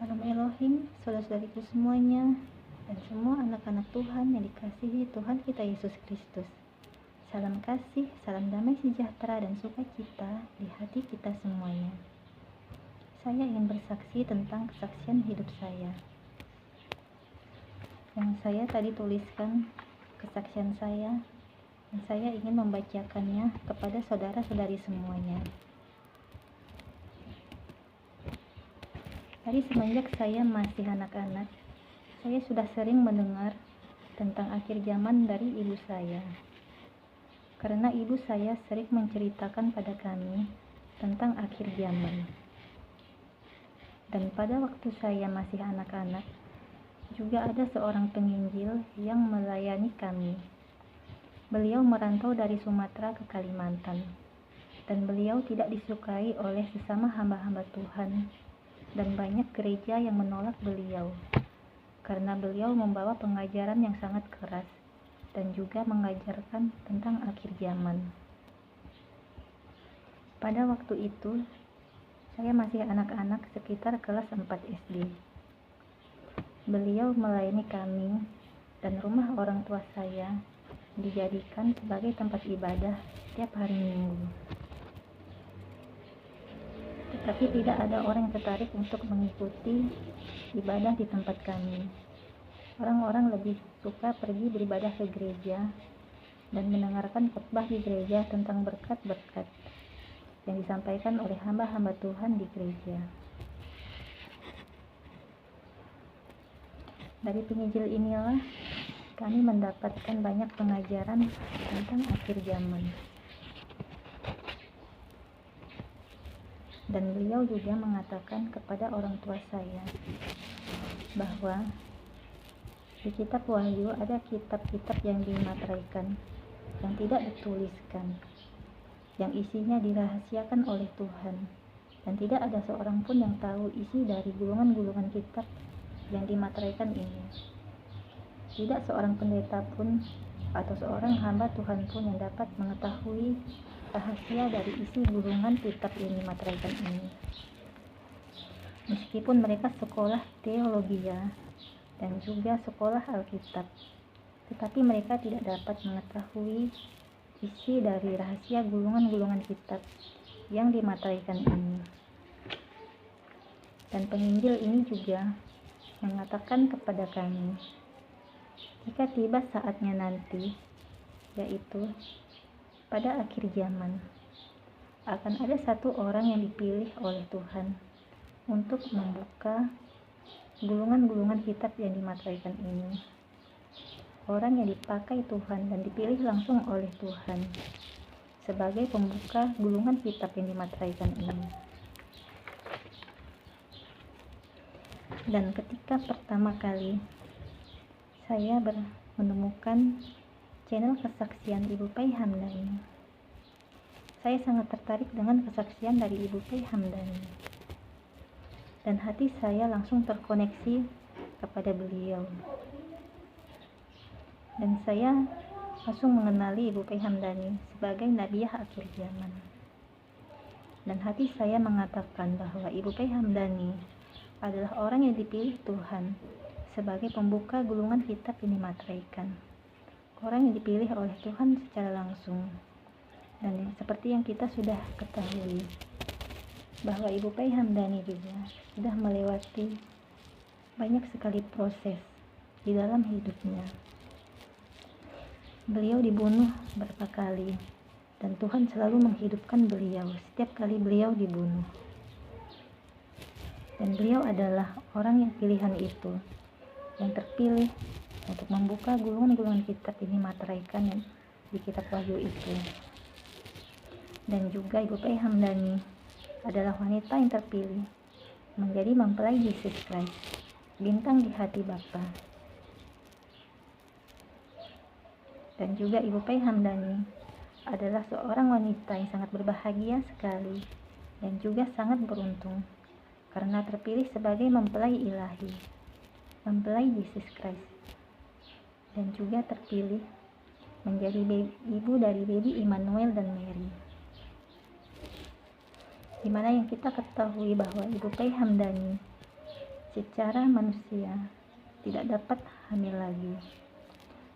Salam Elohim, saudara-saudariku semuanya, dan semua anak-anak Tuhan yang dikasihi Tuhan kita Yesus Kristus. Salam kasih, salam damai sejahtera dan sukacita di hati kita semuanya. Saya ingin bersaksi tentang kesaksian hidup saya. Yang saya tadi tuliskan kesaksian saya, dan saya ingin membacakannya kepada saudara-saudari semuanya. Dari semenjak saya masih anak-anak, saya sudah sering mendengar tentang akhir zaman dari ibu saya. Karena ibu saya sering menceritakan pada kami tentang akhir zaman. Dan pada waktu saya masih anak-anak, juga ada seorang penginjil yang melayani kami. Beliau merantau dari Sumatera ke Kalimantan, dan beliau tidak disukai oleh sesama hamba-hamba Tuhan. Dan banyak gereja yang menolak beliau karena beliau membawa pengajaran yang sangat keras dan juga mengajarkan tentang akhir zaman. Pada waktu itu, saya masih anak-anak sekitar kelas 4 SD. Beliau melayani kami dan rumah orang tua saya dijadikan sebagai tempat ibadah setiap hari Minggu. Tetapi tidak ada orang yang tertarik untuk mengikuti ibadah di tempat kami. Orang-orang lebih suka pergi beribadah ke gereja dan mendengarkan khotbah di gereja tentang berkat-berkat yang disampaikan oleh hamba-hamba Tuhan di gereja. Dari penginjil inilah kami mendapatkan banyak pengajaran tentang akhir zaman. Dan beliau juga mengatakan kepada orang tua saya bahwa di kitab Wahyu ada kitab-kitab yang dimateraikan, yang tidak dituliskan, yang isinya dirahasiakan oleh Tuhan, dan tidak ada seorang pun yang tahu isi dari gulungan-gulungan kitab yang dimateraikan ini. Tidak seorang pendeta pun atau seorang hamba Tuhan pun yang dapat mengetahui rahasia dari isi gulungan kitab yang dimateraikan ini. Meskipun mereka sekolah teologia dan juga sekolah Alkitab, tetapi mereka tidak dapat mengetahui isi dari rahasia gulungan-gulungan kitab yang dimateraikan ini. Dan penginjil ini juga mengatakan kepada kami, jika tiba saatnya nanti, yaitu pada akhir zaman, akan ada satu orang yang dipilih oleh Tuhan untuk membuka gulungan-gulungan kitab yang dimateraikan ini. Orang yang dipakai Tuhan dan dipilih langsung oleh Tuhan sebagai pembuka gulungan kitab yang dimateraikan ini. Dan ketika pertama kali saya menemukan channel kesaksian Ibu Pai Hamdani, saya sangat tertarik dengan kesaksian dari Ibu Pai Hamdani, dan hati saya langsung terkoneksi kepada beliau, dan saya langsung mengenali Ibu Pai Hamdani sebagai Nabiah akhir zaman. Dan hati saya mengatakan bahwa Ibu Pai Hamdani adalah orang yang dipilih Tuhan sebagai pembuka gulungan kitab yang dimateraikan, orang yang dipilih oleh Tuhan secara langsung. Dan seperti yang kita sudah ketahui, bahwa Ibu Pai Hamdani juga sudah melewati banyak sekali proses di dalam hidupnya. Beliau dibunuh berapa kali, dan Tuhan selalu menghidupkan beliau setiap kali beliau dibunuh. Dan beliau adalah orang yang pilihan itu, yang terpilih untuk membuka gulungan-gulungan kitab ini materaikan di kitab Wahyu itu. Dan juga Ibu Pai Hamdani adalah wanita yang terpilih menjadi mempelai Yesus Kristus, bintang di hati Bapa. Dan juga Ibu Pai Hamdani adalah seorang wanita yang sangat berbahagia sekali dan juga sangat beruntung karena terpilih sebagai mempelai ilahi, mempelai Yesus Kristus, dan juga terpilih menjadi ibu dari baby Immanuel dan Mary. Di mana yang kita ketahui bahwa Ibu Pai Hamdani secara manusia tidak dapat hamil lagi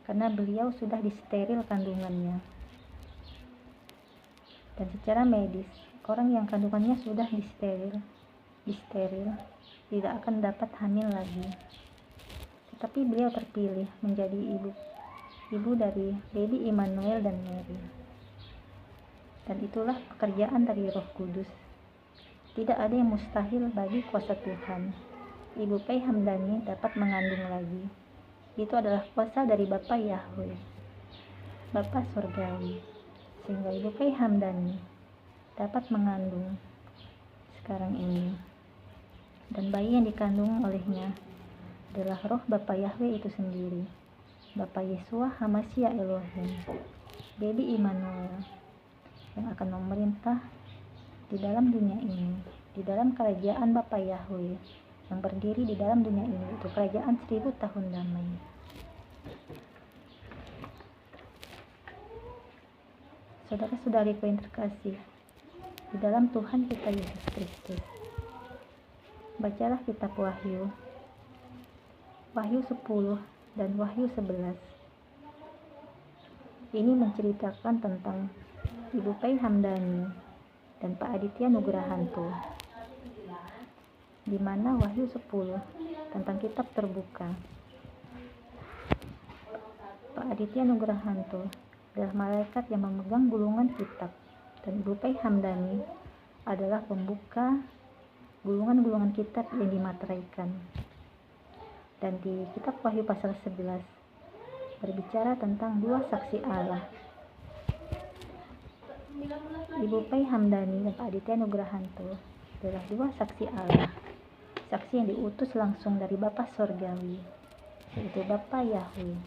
karena beliau sudah disteril kandungannya. Dan secara medis, orang yang kandungannya sudah disteril tidak akan dapat hamil lagi. Tetapi beliau terpilih menjadi ibu dari baby Immanuel dan Mary. Dan itulah pekerjaan dari Roh Kudus. Tidak ada yang mustahil bagi kuasa Tuhan. Ibu Pei Hamdani dapat mengandung lagi. Itu adalah kuasa dari Bapa Yahweh, Bapa Surgawi. Sehingga Ibu Pei Hamdani dapat mengandung sekarang ini. Dan bayi yang dikandung olehnya adalah roh Bapa Yahweh itu sendiri, Bapa Yesua Hamasya Elohim, baby Immanuel, yang akan memerintah di dalam dunia ini, di dalam kerajaan Bapa Yahweh yang berdiri di dalam dunia ini, itu kerajaan 1000 tahun damai. Saudara-saudariku yang terkasih di dalam Tuhan kita Yesus Kristus, bacalah kitab Wahyu 10 dan Wahyu 11. Ini menceritakan tentang Ibu Pei Hamdani dan Pak Aditya Nugrahanto, di mana Wahyu 10 tentang kitab terbuka. Pak Aditya Nugrahanto adalah malaikat yang memegang gulungan kitab, dan Ibu Pei Hamdani adalah pembuka gulungan-gulungan kitab yang dimateraikan. Dan di kitab Wahyu pasal 11 berbicara tentang dua saksi Allah, Ibu Pei Hamdani dan Pak Aditya Nugrahanto adalah dua saksi Allah, saksi yang diutus langsung dari Bapa Surgawi, yaitu Bapa Yahweh.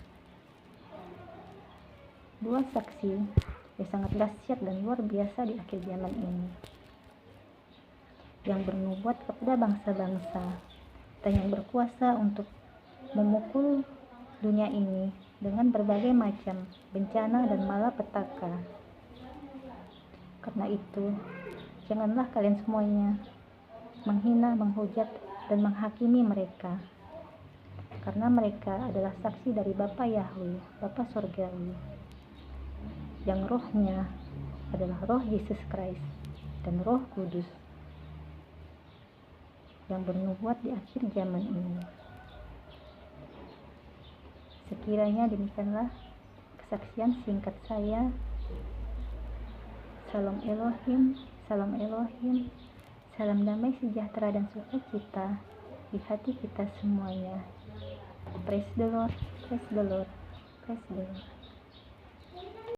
Dua saksi yang sangat dahsyat dan luar biasa di akhir zaman ini, yang bernubuat kepada bangsa-bangsa dan yang berkuasa untuk memukul dunia ini dengan berbagai macam bencana dan malapetaka. Karena itu, janganlah kalian semuanya menghina, menghujat, dan menghakimi mereka, karena mereka adalah saksi dari Bapa Yahweh, Bapa Surgawi, yang rohnya adalah roh Yesus Kristus dan Roh Kudus yang bernubuat di akhir zaman ini. Sekiranya demikianlah kesaksian singkat saya. Salam Elohim, salam Elohim, salam damai sejahtera dan sukacita di hati kita semuanya. Praise the Lord, praise the Lord, praise the Lord.